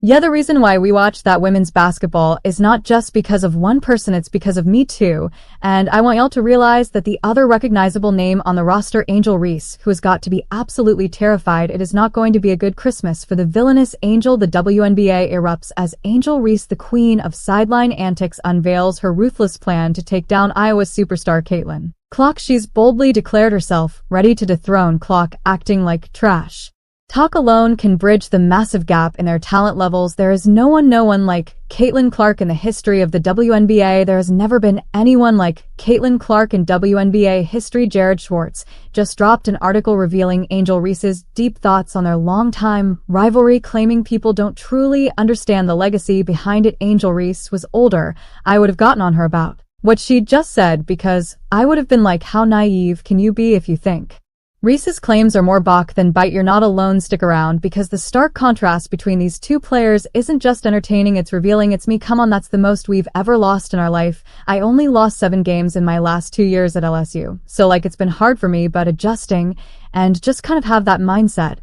Yeah, the reason why we watch that women's basketball is not just because of one person, it's because of me too. And I want y'all to realize that the other recognizable name on the roster, Angel Reese, who has got to be absolutely terrified it is not going to be a good Christmas for the villainous Angel. The WNBA erupts as Angel Reese, the queen of sideline antics, unveils her ruthless plan to take down Iowa superstar Caitlin Clark. She's boldly declared herself ready to dethrone Clark, acting like trash. Talk alone can bridge the massive gap in their talent levels. There is no one like Caitlin Clark in the history of the WNBA. There has never been anyone like Caitlin Clark in WNBA history. Jared Schwartz just dropped an article revealing Angel Reese's deep thoughts on their long-time rivalry, claiming people don't truly understand the legacy behind it. Angel Reese was older. I would have gotten on her about what she just said because I would have been like, how naive can you be if you think Reese's claims are more bok than bite? You're not alone. Stick around because the stark contrast between these two players isn't just entertaining, it's revealing. It's me. Come on, that's the most we've ever lost in our life. I only lost 7 games in my last 2 years at LSU. So it's been hard for me, but adjusting and just kind of have that mindset.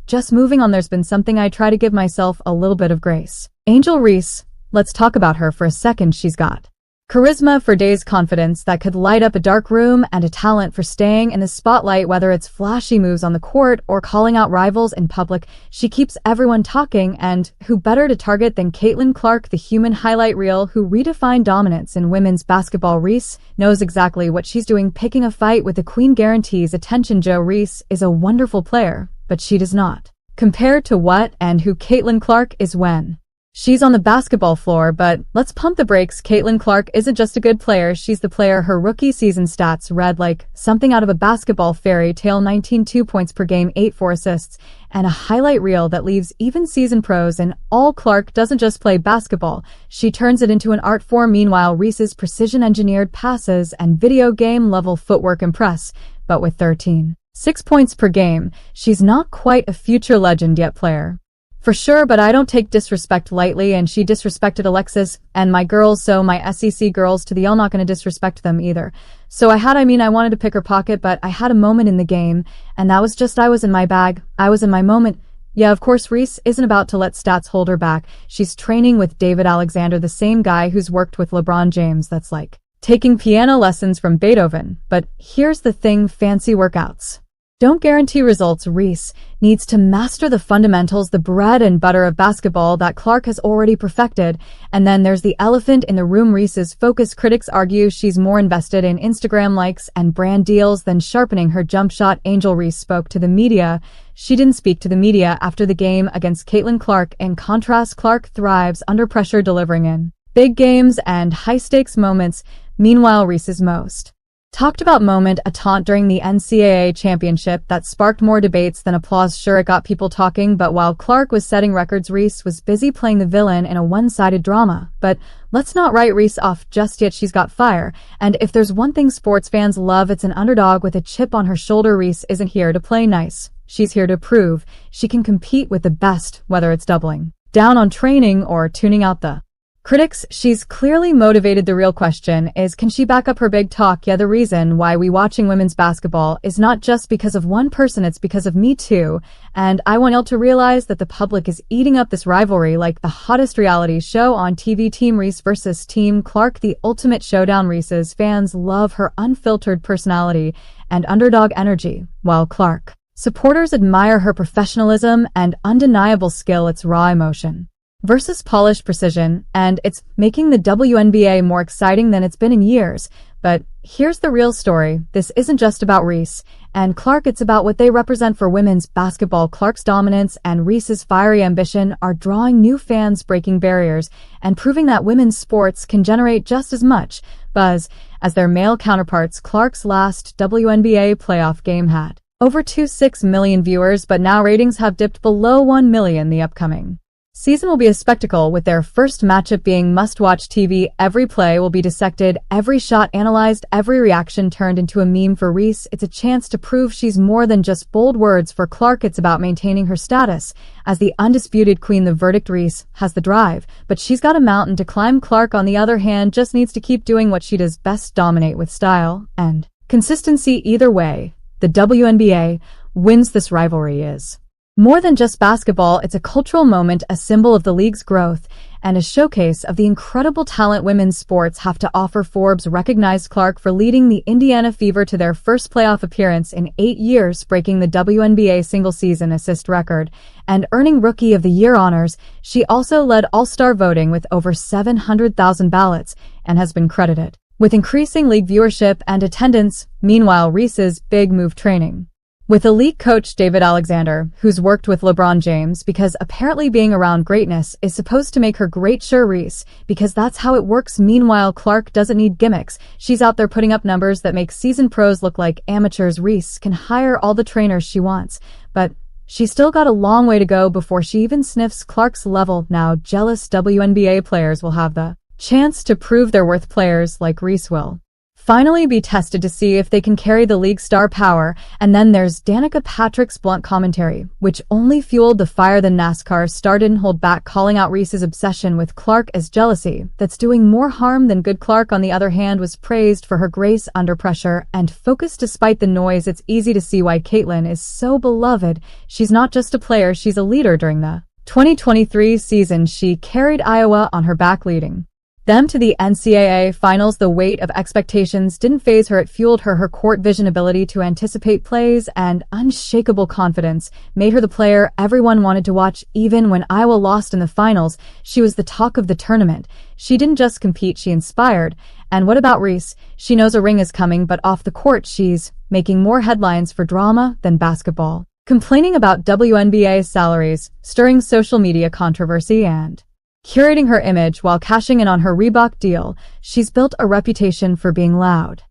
Just moving on. There's been something I try to give myself a little bit of grace. Angel Reese, let's talk about her for a second. She's got charisma for days, confidence that could light up a dark room, and a talent for staying in the spotlight, whether it's flashy moves on the court or calling out rivals in public. She keeps everyone talking, and who better to target than Caitlin Clark, the human highlight reel who redefined dominance in women's basketball. Reese knows exactly what she's doing, picking a fight with the queen guarantees attention. Joe Reese is a wonderful player, but she does not compare to what and who Caitlin Clark is when she's on the basketball floor. But let's pump the brakes. Caitlin Clark isn't just a good player, she's the player. Her rookie season stats read like something out of a basketball fairy tale. 19 points per game, 8 assists, and a highlight reel that leaves even seasoned pros in awe. Clark doesn't just play basketball, she turns it into an art form. Meanwhile, Reese's precision-engineered passes and video game-level footwork impress, but with 13.6 points per game, she's not quite a future legend yet player. For sure, but I don't take disrespect lightly, and she disrespected Alexis and my girls, so my SEC girls to the L, not going to disrespect them either. So I wanted to pick her pocket, but I had a moment in the game, and that was just, I was in my bag. I was in my moment. Yeah, of course, Reese isn't about to let stats hold her back. She's training with David Alexander, the same guy who's worked with LeBron James. That's like taking piano lessons from Beethoven. But here's the thing, fancy workouts don't guarantee results. Reese needs to master the fundamentals, the bread and butter of basketball that Clark has already perfected. And then there's the elephant in the room, Reese's focus. Critics argue she's more invested in Instagram likes and brand deals than sharpening her jump shot. Angel Reese spoke to the media. She didn't speak to the media after the game against Caitlin Clark. In contrast, Clark thrives under pressure, delivering in big games and high-stakes moments. Meanwhile, Reese's most talked about moment, a taunt during the NCAA championship that sparked more debates than applause. Sure, it got people talking, but while Clark was setting records, Reese was busy playing the villain in a one-sided drama. But let's not write Reese off just yet. She's got fire, and if there's one thing sports fans love, it's an underdog with a chip on her shoulder. Reese isn't here to play nice. She's here to prove she can compete with the best, whether it's doubling down on training or tuning out the critics. She's clearly motivated. The real question is, can she back up her big talk? Yeah, the reason why we watching women's basketball is not just because of one person, it's because of me too. And I want y'all to realize that the public is eating up this rivalry like the hottest reality show on TV. Team Reese versus Team Clark, the ultimate showdown. Reese's fans love her unfiltered personality and underdog energy, while Clark supporters admire her professionalism and undeniable skill. It's raw emotion versus polished precision, and it's making the WNBA more exciting than it's been in years. But here's the real story. This isn't just about Reese and Clark, it's about what they represent for women's basketball. Clark's dominance and Reese's fiery ambition are drawing new fans, breaking barriers, and proving that women's sports can generate just as much buzz as their male counterparts. Clark's last WNBA playoff game had over 2.6 million viewers, but now ratings have dipped below 1 million. The upcoming season will be a spectacle, with their first matchup being must-watch TV. Every play will be dissected, every shot analyzed, every reaction turned into a meme. For Reese, it's a chance to prove she's more than just bold words. For Clark, it's about maintaining her status as the undisputed queen. The verdict: Reese has the drive, but she's got a mountain to climb. Clark, on the other hand, just needs to keep doing what she does best, dominate with style and consistency. Either way, the WNBA wins this rivalry is More than just basketball, it's a cultural moment, a symbol of the league's growth, and a showcase of the incredible talent women's sports have to offer. Forbes recognized Clark for leading the Indiana Fever to their first playoff appearance in 8 years, breaking the WNBA single-season assist record, and earning Rookie of the Year honors. She also led All-Star voting with over 700,000 ballots and has been credited with increasing league viewership and attendance. Meanwhile, Reese's big move training with elite coach David Alexander, who's worked with LeBron James, because apparently being around greatness is supposed to make her great. Sure, Reese, because that's how it works. Meanwhile, Clark doesn't need gimmicks. She's out there putting up numbers that make seasoned pros look like amateurs. Reese can hire all the trainers she wants, but she's still got a long way to go before she even sniffs Clark's level. Now, jealous WNBA players will have the chance to prove their worth. Players like Reese will finally be tested to see if they can carry the league's star power. And then there's Danica Patrick's blunt commentary, which only fueled the fire. The NASCAR star didn't hold back, calling out Reese's obsession with Clark as jealousy that's doing more harm than good. Clark, on the other hand, was praised for her grace under pressure and focus despite the noise. It's easy to see why Caitlin is so beloved. She's not just a player, she's a leader. During the 2023 season, she carried Iowa on her back, leading them to the NCAA finals. The weight of expectations didn't faze her. It fueled her. Her court vision, ability to anticipate plays, and unshakable confidence made her the player everyone wanted to watch. Even when Iowa lost in the finals, she was the talk of the tournament. She didn't just compete, she inspired. And what about Reese? She knows a ring is coming, but off the court, she's making more headlines for drama than basketball, complaining about WNBA salaries, stirring social media controversy, and curating her image while cashing in on her Reebok deal. She's built a reputation for being loud.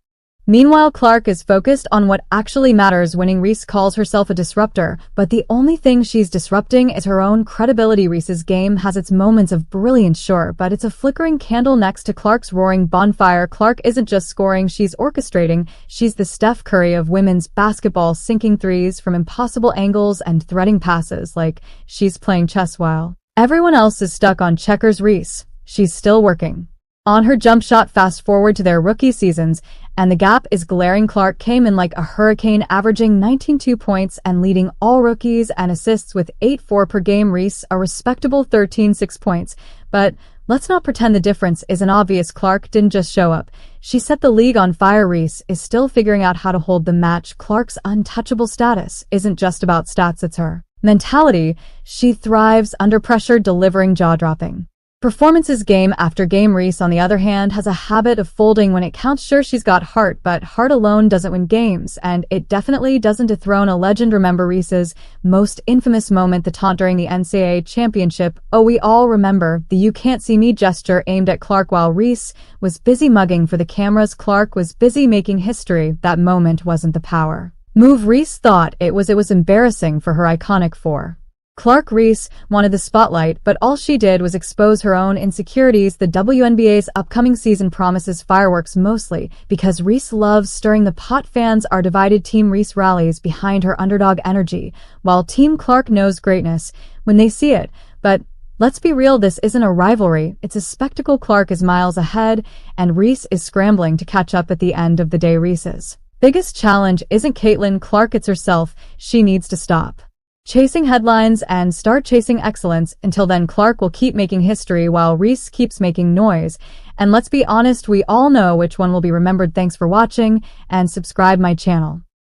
Meanwhile, Clark is focused on what actually matters, winning. Reese calls herself a disruptor, but the only thing she's disrupting is her own credibility. Reese's game has its moments of brilliance, sure, but it's a flickering candle next to Clark's roaring bonfire. Clark isn't just scoring, she's orchestrating. She's the Steph Curry of women's basketball, sinking threes from impossible angles and threading passes like she's playing chess while everyone else is stuck on checkers. Reese, she's still working on her jump shot. Fast forward to their rookie seasons, and the gap is glaring. Clark came in like a hurricane, averaging 19.2 points and leading all rookies and assists with 8.4 per game. Reese, a respectable 13.6 points. But let's not pretend the difference isn't obvious. Clark didn't just show up. She set the league on fire. Reese is still figuring out how to hold the match. Clark's untouchable status isn't just about stats, it's her mentality. She thrives under pressure, delivering jaw-dropping performances game after game. Reese, on the other hand, has a habit of folding when it counts. Sure, she's got heart, but heart alone doesn't win games, and it definitely doesn't dethrone a legend. Remember Reese's most infamous moment, the taunt during the NCAA championship? Oh, we all remember the "you can't see me" gesture aimed at Clark while Reese was busy mugging for the cameras. Clark was busy making history. That moment wasn't the power move Reese thought it was. It was embarrassing for her iconic four. Clark. Reese wanted the spotlight, but all she did was expose her own insecurities. The WNBA's upcoming season promises fireworks, mostly because Reese loves stirring the pot. Fans are divided. Team Reese rallies behind her underdog energy, while Team Clark knows greatness when they see it. But let's be real, this isn't a rivalry, it's a spectacle. Clark is miles ahead, and Reese is scrambling to catch up. At the end of the day, Reese's biggest challenge isn't Caitlin Clark, it's herself. She needs to stop chasing headlines and start chasing excellence. Until then, Clark will keep making history while Reese keeps making noise. And let's be honest, we all know which one will be remembered. Thanks for watching, and subscribe my channel.